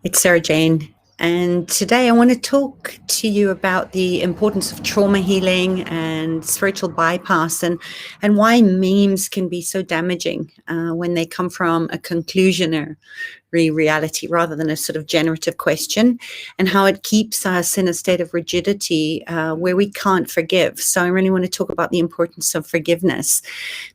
It's Sarah Jane, and today I want to talk to you about the importance of trauma healing and spiritual bypass, and why memes can be so damaging when they come from a conclusionary reality rather than a sort of generative question, and how it keeps us in a state of rigidity where we can't forgive. So I really want to talk about the importance of forgiveness,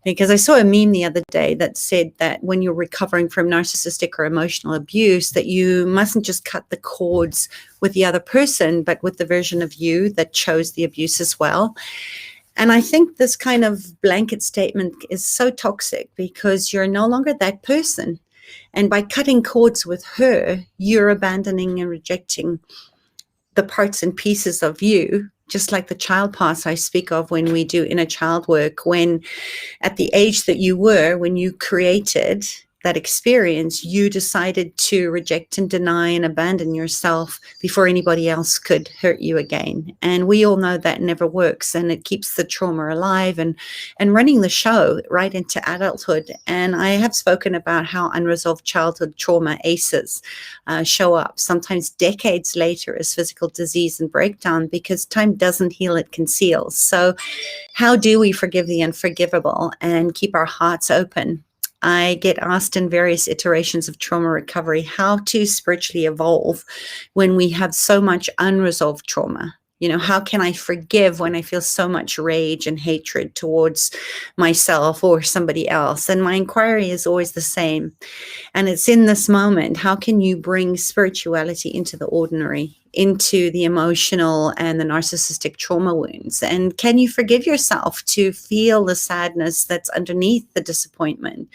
because I saw a meme the other day that said that when you're recovering from narcissistic or emotional abuse, that you mustn't just cut the cords with the other person, but with the version of you that chose the abuse as well. And I think this kind of blanket statement is so toxic because you're no longer that person. And by cutting cords with her, you're abandoning and rejecting the parts and pieces of you, just like the child parts I speak of when we do inner child work, when at the age that you were, when you created that experience, you decided to reject and deny and abandon yourself before anybody else could hurt you again. And we all know that never works, and it keeps the trauma alive and running the show right into adulthood. And I have spoken about how unresolved childhood trauma ACEs show up sometimes decades later as physical disease and breakdown, because time doesn't heal, it conceals. So how do we forgive the unforgivable and keep our hearts open? I get asked in various iterations of trauma recovery how to spiritually evolve when we have so much unresolved trauma. How can I forgive when I feel so much rage and hatred towards myself or somebody else? And my inquiry is always the same. And it's in this moment, how can you bring spirituality into the ordinary, into the emotional and the narcissistic trauma wounds? And can you forgive yourself to feel the sadness that's underneath the disappointment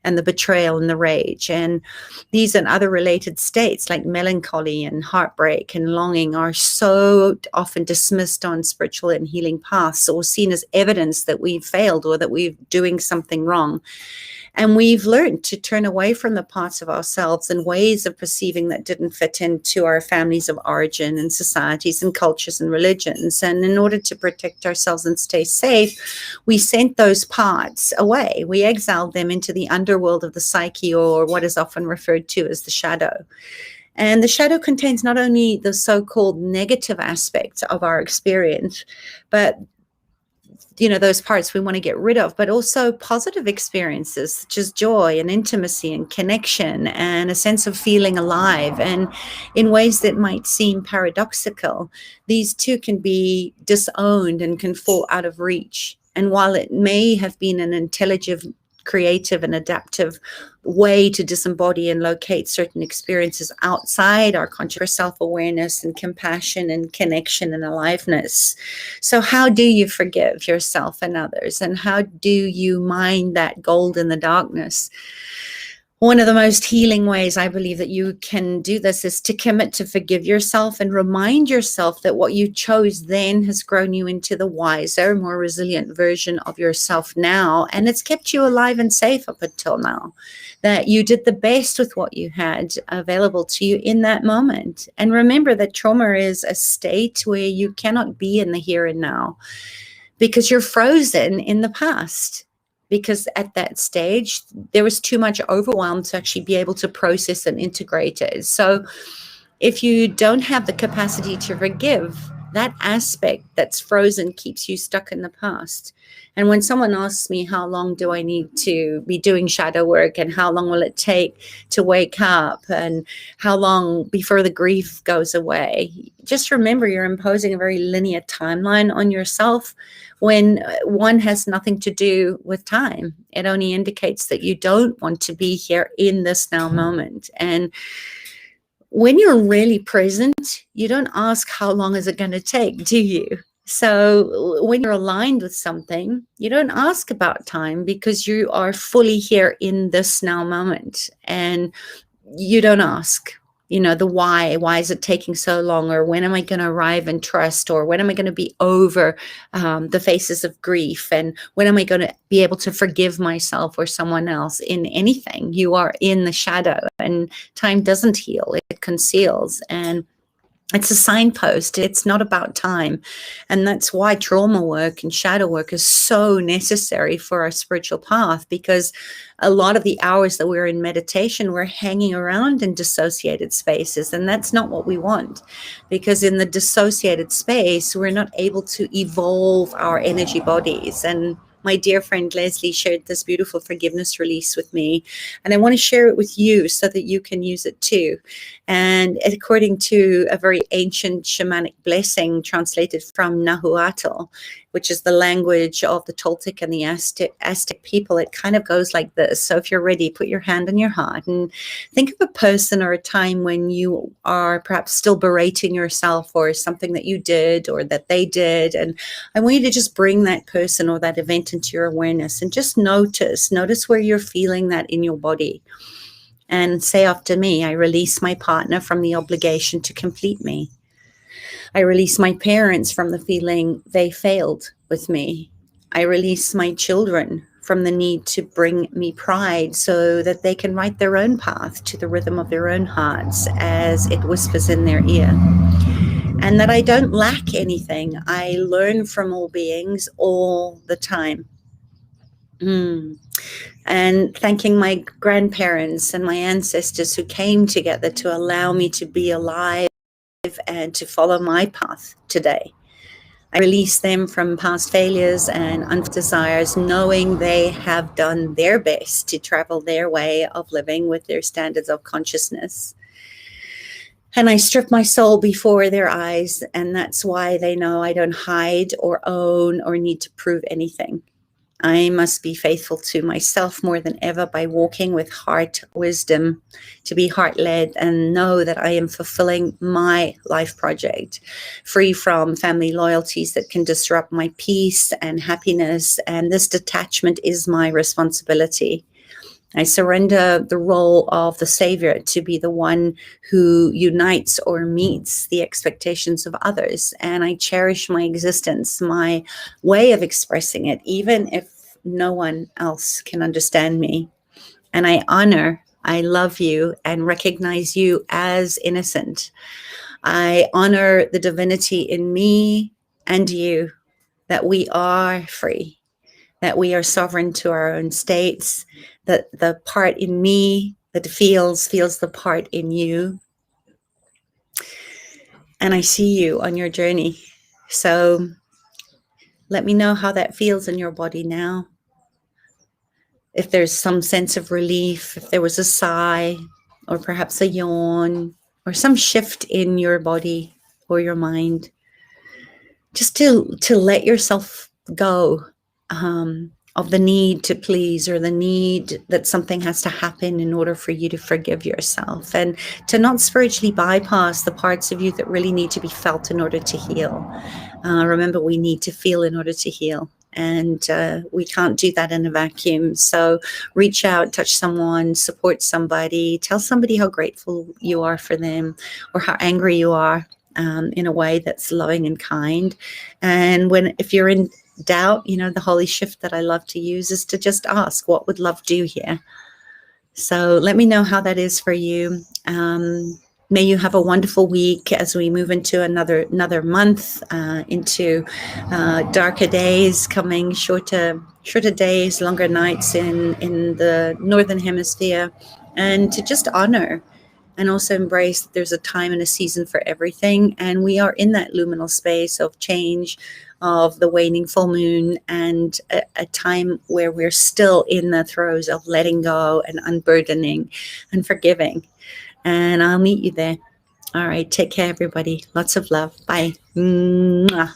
and the betrayal and the rage? And these and other related states like melancholy and heartbreak and longing are so often dismissed on spiritual and healing paths, or seen as evidence that we've failed or that we're doing something wrong. And we've learned to turn away from the parts of ourselves and ways of perceiving that didn't fit into our families of origin and societies and cultures and religions. And in order to protect ourselves and stay safe, we sent those parts away. We exiled them into the underworld of the psyche, or what is often referred to as the shadow. And the shadow contains not only the so-called negative aspects of our experience, but those parts we want to get rid of, but also positive experiences such as joy and intimacy and connection and a sense of feeling alive. And in ways that might seem paradoxical, these two can be disowned and can fall out of reach. And while it may have been an intelligent, creative and adaptive way to disembody and locate certain experiences outside our conscious self-awareness and compassion and connection and aliveness. So how do you forgive yourself and others? And how do you mine that gold in the darkness? One of the most healing ways I believe that you can do this is to commit to forgive yourself and remind yourself that what you chose then has grown you into the wiser, more resilient version of yourself now. And it's kept you alive and safe up until now, that you did the best with what you had available to you in that moment. And remember that trauma is a state where you cannot be in the here and now because you're frozen in the past. Because at that stage, there was too much overwhelm to actually be able to process and integrate it. So if you don't have the capacity to forgive, that aspect that's frozen keeps you stuck in the past. And when someone asks me, how long do I need to be doing shadow work, and how long will it take to wake up, and how long before the grief goes away, just remember you're imposing a very linear timeline on yourself when one has nothing to do with time. It only indicates that you don't want to be here in this now moment. And when you're really present, you don't ask how long is it going to take, do you? So when you're aligned with something, you don't ask about time because you are fully here in this now moment, and you don't ask, the why is it taking so long, or when am I going to arrive and trust, or when am I going to be over the phases of grief, and when am I going to be able to forgive myself or someone else in anything. You are in the shadow, and time doesn't heal, it conceals. And It's a signpost. It's not about time. And that's why trauma work and shadow work is so necessary for our spiritual path, because a lot of the hours that we're in meditation, we're hanging around in dissociated spaces. And that's not what we want, because in the dissociated space, we're not able to evolve our energy bodies. And my dear friend Leslie shared this beautiful forgiveness release with me, and I want to share it with you so that you can use it too. And according to a very ancient shamanic blessing translated from Nahuatl, which is the language of the Toltec and the Aztec people, it kind of goes like this. So if you're ready, put your hand on your heart and think of a person or a time when you are perhaps still berating yourself for something that you did or that they did. And I want you to just bring that person or that event into your awareness and just notice where you're feeling that in your body. And say after me, I release my partner from the obligation to complete me. I release my parents from the feeling they failed with me. I release my children from the need to bring me pride so that they can write their own path to the rhythm of their own hearts as it whispers in their ear. And that I don't lack anything. I learn from all beings all the time. And thanking my grandparents and my ancestors who came together to allow me to be alive and to follow my path today. I release them from past failures and unfulfilled desires, knowing they have done their best to travel their way of living with their standards of consciousness. And I strip my soul before their eyes, and that's why they know I don't hide or own or need to prove anything. I must be faithful to myself more than ever by walking with heart wisdom, to be heart-led and know that I am fulfilling my life project, free from family loyalties that can disrupt my peace and happiness. And this detachment is my responsibility. I surrender the role of the savior to be the one who unites or meets the expectations of others. And I cherish my existence, my way of expressing it, even if no one else can understand me. And I love you and recognize you as innocent. I honor the divinity in me and you, that we are free, that we are sovereign to our own states, that the part in me that feels the part in you. And I see you on your journey. So let me know how that feels in your body now. If there's some sense of relief, if there was a sigh, or perhaps a yawn, or some shift in your body or your mind, just to let yourself go of the need to please or the need that something has to happen in order for you to forgive yourself, and to not spiritually bypass the parts of you that really need to be felt in order to heal. Remember, we need to feel in order to heal. And we can't do that in a vacuum. So reach out, touch someone, support somebody, tell somebody how grateful you are for them or how angry you are in a way that's loving and kind. And if you're in doubt, the holy shift that I love to use is to just ask, what would love do here? So let me know how that is for you. May you have a wonderful week as we move into another month, into darker days coming, shorter days, longer nights in the Northern Hemisphere, and to just honor and also embrace that there's a time and a season for everything. And we are in that luminal space of change, of the waning full moon, and a time where we're still in the throes of letting go and unburdening and forgiving. And I'll meet you there. All right. Take care, everybody. Lots of love. Bye. Mwah.